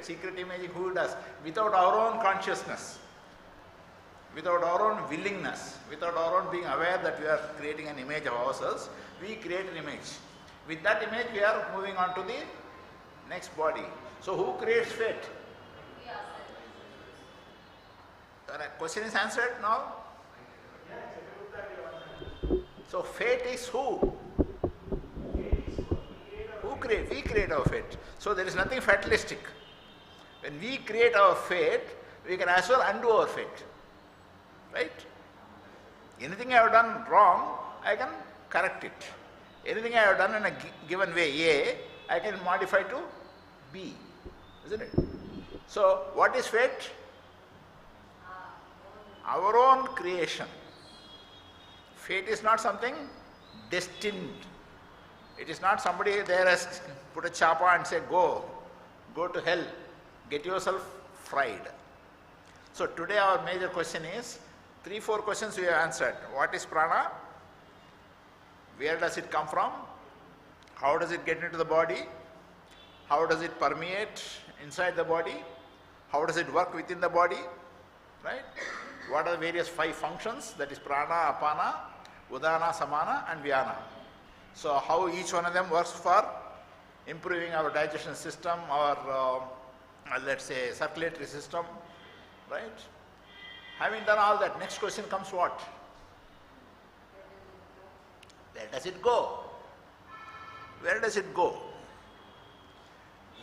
Secret imaging, who does? Without our own consciousness, without our own willingness, without our own being aware that we are creating an image of ourselves, we create an image. With that image, we are moving on to the next body. So, who creates fate? The question is answered now. So, fate is who? Who create? We create our fate. So, there is nothing fatalistic. When we create our fate, we can as well undo our fate. Right? Anything I have done wrong, I can correct it. Anything I have done in a given way, A, I can modify to B. Isn't it? So, what is fate? Our own creation. Fate is not something destined. It is not somebody there has put a chapa and say, go to hell, get yourself fried. So today our major question is, 3-4 questions we have answered. What is prana? Where does it come from? How does it get into the body? How does it permeate inside the body? How does it work within the body? Right? What are the various 5 functions? That is prana, apana, udana, samana and vyana. So how each one of them works for improving our digestion system, our let's say circulatory system, right? Having done all that, next question comes what? Where does it go? Where does it go?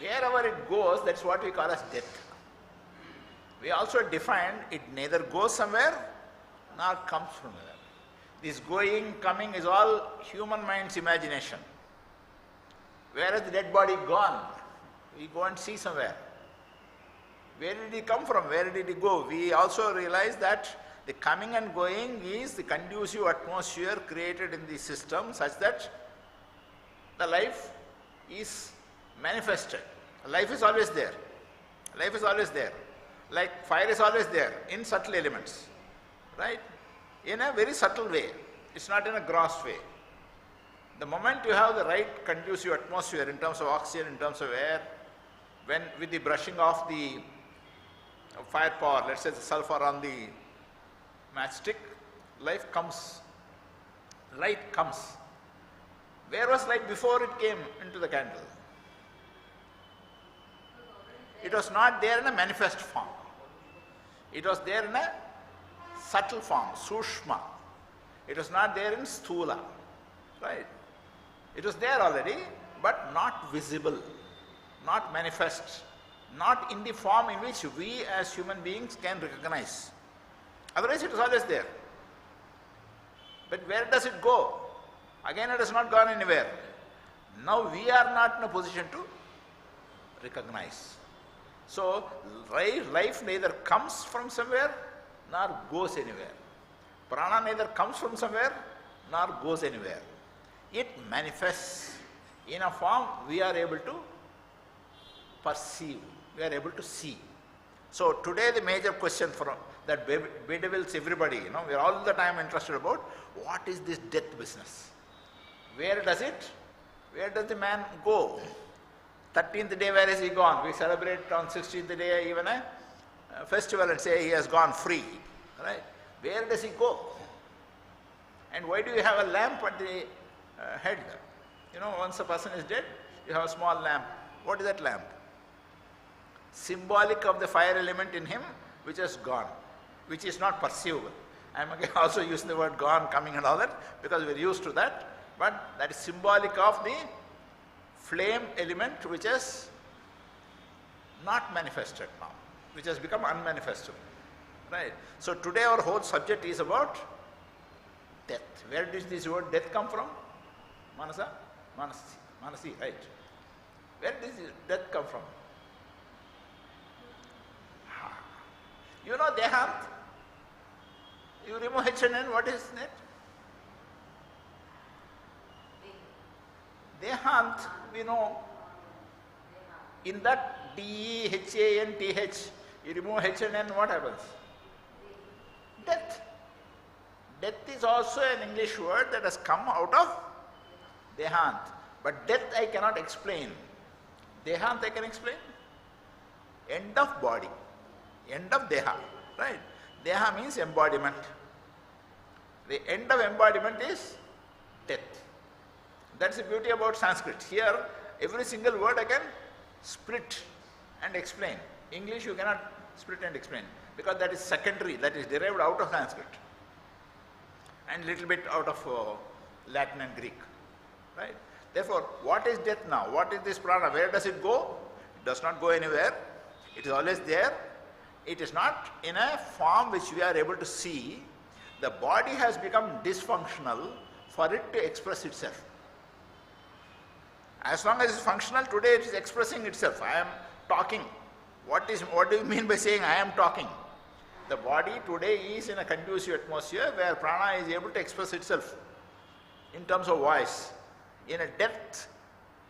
Wherever it goes, that's what we call as death. We also defined it neither goes somewhere nor comes from there. This going, coming is all human mind's imagination. Where is the dead body gone? We go and see somewhere. Where did it come from? Where did it go? We also realize that the coming and going is the conducive atmosphere created in the system such that the life is manifested. Life is always there. Life is always there. Like fire is always there in subtle elements, right? In a very subtle way. It's not in a gross way. The moment you have the right conducive atmosphere in terms of oxygen, in terms of air, when with the brushing off the fire power, let's say the sulfur on the matchstick, life comes, light comes. Where was light before it came into the candle? It was not there in a manifest form. It was there in a subtle form, sushma. It was not there in sthula, right? It was there already, but not visible, not manifest, not in the form in which we as human beings can recognize. Otherwise it is always there. But where does it go? Again it has not gone anywhere. Now we are not in a position to recognize. So life neither comes from somewhere nor goes anywhere. Prana neither comes from somewhere nor goes anywhere. It manifests in a form we are able to perceive, we are able to see. So today the major question that bedevils everybody, we are all the time interested about, what is this death business? Where does the man go? 13th day, where is he gone? We celebrate on 16th day even a festival and say he has gone free, right? Where does he go? And why do you have a lamp at the head? Once a person is dead, you have a small lamp. What is that lamp? Symbolic of the fire element in him which has gone, which is not perceivable. I am again also using the word gone, coming and all that because we are used to that, but that is symbolic of the flame element which is not manifested now, which has become unmanifestable. Right? So today our whole subject is about death. Where does this word death come from? Manasa? Manasi, right. Where does death come from? Dehant. You remove H and N, what is it? Dehant, we know. In that D-E-H-A-N-T-H, you remove H and N, what happens? Death. Death is also an English word that has come out of Dehant. But death I cannot explain. Dehant I can explain. End of body. End of deha. Right? Deha means embodiment. The end of embodiment is death. That's the beauty about Sanskrit. Here, every single word I can split and explain. English you cannot split and explain because that is secondary, that is derived out of Sanskrit and little bit out of Latin and Greek. Right? Therefore, what is death now? What is this prana? Where does it go? It does not go anywhere. It is always there. It is not in a form which we are able to see. The body has become dysfunctional for it to express itself. As long as it is functional, today it is expressing itself. I am talking. What do you mean by saying I am talking? The body today is in a conducive atmosphere where prana is able to express itself in terms of voice. In a death,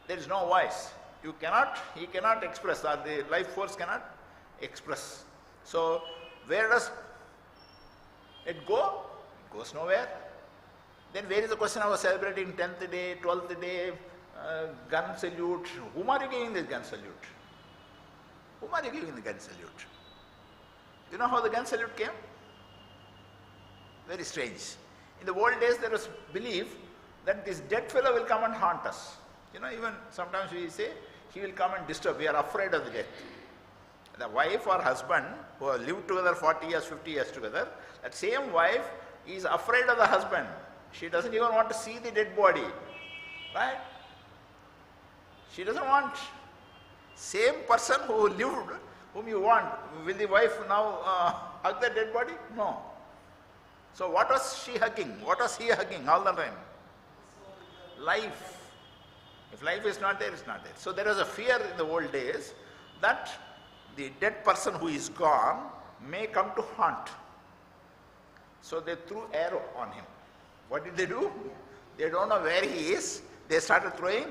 there is no voice. He cannot express, or the life force cannot express. So, where does it go? It goes nowhere. Then where is the question of celebrating 10th day, 12th day, gun salute? Whom are you giving this gun salute? Whom are you giving the gun salute? You know how the gun salute came? Very strange. In the old days there was belief that this dead fellow will come and haunt us. You know, even sometimes we say, he will come and disturb. We are afraid of the death. The wife or husband who have lived together 40 years, 50 years together, that same wife is afraid of the husband. She doesn't even want to see the dead body. Right? She doesn't want. Same person who lived, whom you want, will the wife now hug the dead body? No. So what was she hugging? What was he hugging all the time? Life. If life is not there, it's not there. So there was a fear in the old days that the dead person who is gone may come to haunt. So they threw arrow on him. What did they do? They don't know where he is. They started throwing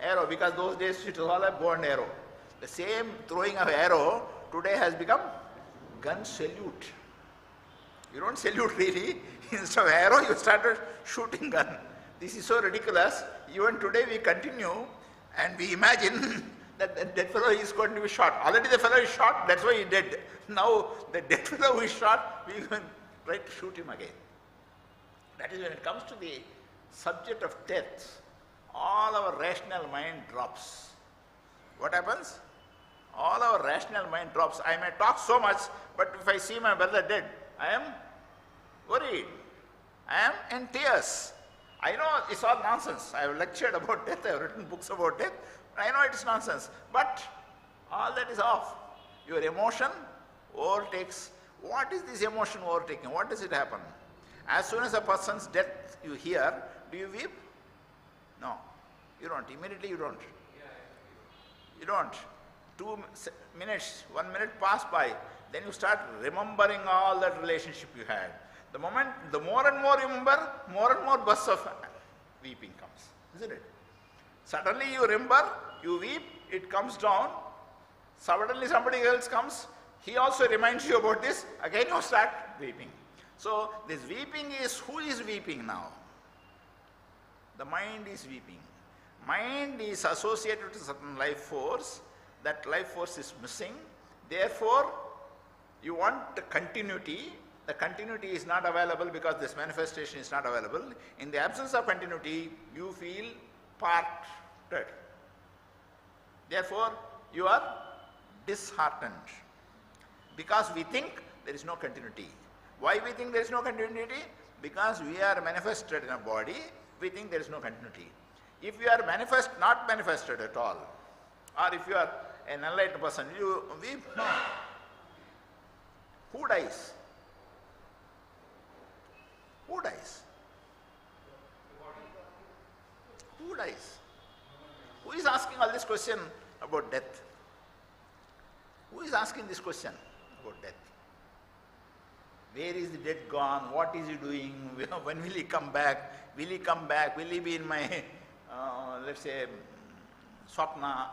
arrow because those days it was all a bow and arrow. The same throwing of arrow today has become gun salute. You don't salute really. Instead of arrow, you started shooting gun. This is so ridiculous. Even today we continue and we imagine that the dead fellow is going to be shot. Already the fellow is shot, that's why he dead. Now the dead fellow who is shot, we can try to shoot him again. That is when it comes to the subject of death, all our rational mind drops. What happens? All our rational mind drops. I may talk so much, but if I see my brother dead, I am worried. I am in tears. I know it's all nonsense. I have lectured about death, I have written books about death. I know it is nonsense, but all that is off. Your emotion overtakes. What is this emotion overtaking? What does it happen? As soon as a person's death you hear, do you weep? No, you don't. Immediately you don't. You don't. 2 minutes, 1 minute pass by, then you start remembering all that relationship you had. The moment, the more and more you remember, more and more bursts of weeping comes, isn't it? Suddenly you remember, you weep, it comes down, suddenly somebody else comes, he also reminds you about this, again you start weeping. So this weeping is, who is weeping now? The mind is weeping. Mind is associated with a certain life force, that life force is missing, therefore you want the continuity is not available because this manifestation is not available. In the absence of continuity, you feel parted. Therefore, you are disheartened because we think there is no continuity. Why we think there is no continuity? Because we are manifested in a body, we think there is no continuity. If you are not manifested at all, or if you are an enlightened person, you weep, no. Who dies? Who dies? Who dies? Who is asking all this question about death? Who is asking this question about death? Where is the dead gone? What is he doing? When will he come back? Will he come back? Will he be in my, let's say, swapna?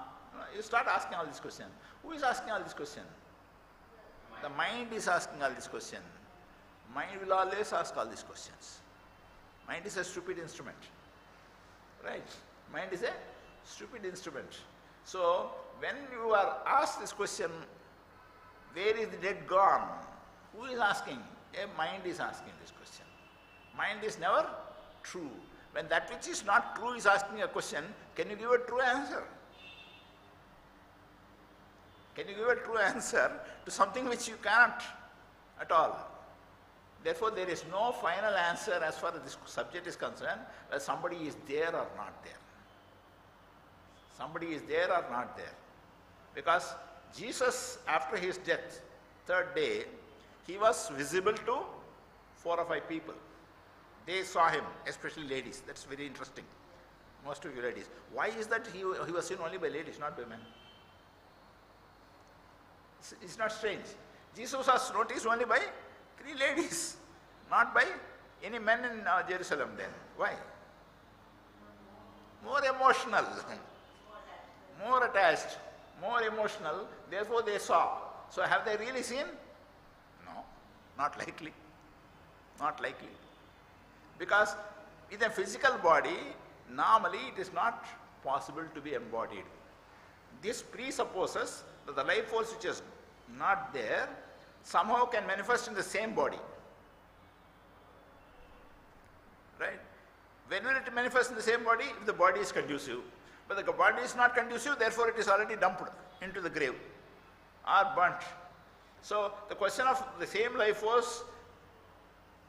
You start asking all this question. Who is asking all this question? The mind is asking all this question. Mind will always ask all these questions. Mind is a stupid instrument. Right? Mind is a stupid instrument. So, when you are asked this question, Where is the dead gone? Who is asking? A mind is asking this question. Mind is never true. When that which is not true is asking a question, can you give a true answer? Can you give a true answer to something which you cannot at all? Therefore, there is no final answer as far as this subject is concerned, whether somebody is there or not there. Somebody is there or not there. Because Jesus, after his death, third day, he was visible to 4 or 5 people. They saw him, especially ladies. That's very interesting. Most of you ladies. Why is that he was seen only by ladies, not by men? It's not strange. Jesus was noticed only by 3 ladies, not by any men in Jerusalem then. Why? More emotional, more attached, more emotional. Therefore they saw. So have they really seen? No, not likely. Not likely. Because in a physical body, normally it is not possible to be embodied. This presupposes that the life force which is not there somehow can manifest in the same body. Right? When will it manifest in the same body? If the body is conducive. But the body is not conducive, therefore it is already dumped into the grave or burnt. So the question of the same life force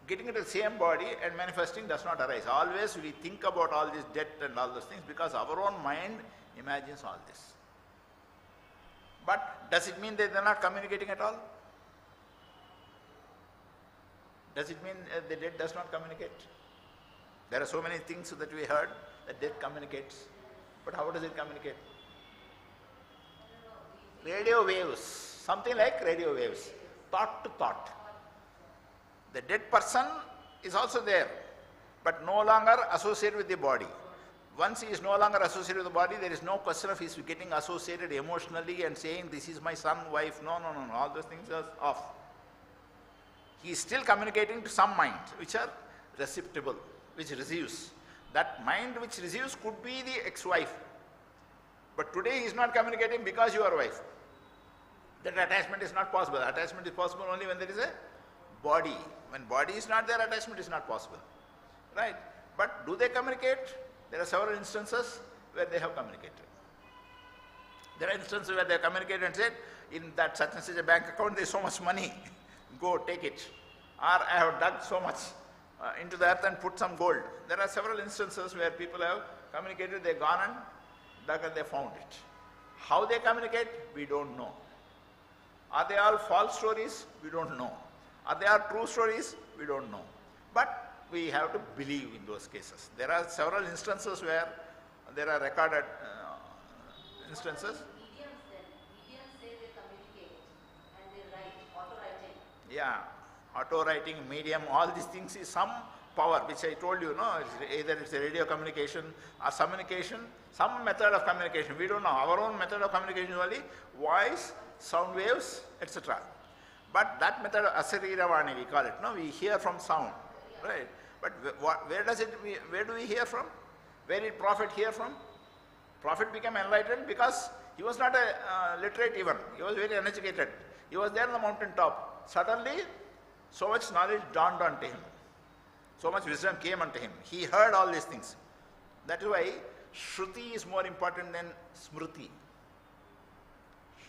getting into the same body and manifesting does not arise. Always we think about all this death and all those things because our own mind imagines all this. But does it mean that they are not communicating at all? Does it mean the dead does not communicate? There are so many things that we heard that death communicates. But how does it communicate? Radio waves, something like radio waves, thought to thought. The dead person is also there, but no longer associated with the body. Once he is no longer associated with the body, there is no question of his getting associated emotionally and saying, this is my son, wife. No, all those things are off. He is still communicating to some mind, which are receptible, which receives. That mind which receives could be the ex-wife. But today he is not communicating because you are wife. That attachment is not possible. Attachment is possible only when there is a body. When body is not there, attachment is not possible. Right? But do they communicate? There are several instances where they have communicated. There are instances where they have communicated and said, in that such and such a bank account there is so much money, go take it. Or I have dug so much into the earth and put some gold. There are several instances where people have communicated, they have gone and dug and they found it. How they communicate, we don't know. Are they all false stories? We don't know. Are they all true stories? We don't know. But we have to believe in those cases. There are several instances where there are recorded instances. Mediums say they communicate and they write, auto-writing. Yeah, auto-writing, medium, all these things is some power, which I told you, no, either it's a radio communication or communication, some method of communication. We don't know. Our own method of communication is only voice, sound waves, etc. But that method of asariravani, we call it, no, we hear from sound, right? But where do we hear from? Where did Prophet hear from? Prophet became enlightened because he was not a literate even. He was very uneducated. He was there on the mountain top. Suddenly, so much knowledge dawned onto him. So much wisdom came unto him. He heard all these things. That is why Shruti is more important than Smriti.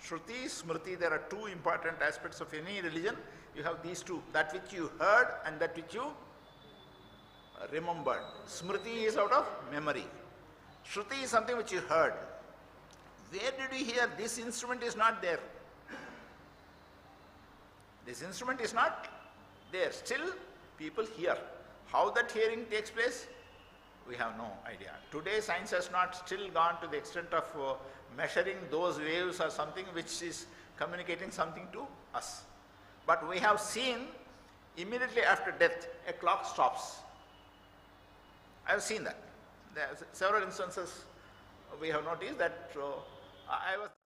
Shruti, Smriti, there are 2 important aspects of any religion. You have these 2, that which you heard and that which you remembered. Smriti is out of memory. Shruti is something which you heard. Where did you hear? This instrument is not there. This instrument is not there. Still, people hear. How that hearing takes place, we have no idea. Today, science has not still gone to the extent of measuring those waves or something which is communicating something to us. But we have seen immediately after death, a clock stops. I have seen that. There are several instances we have noticed that I was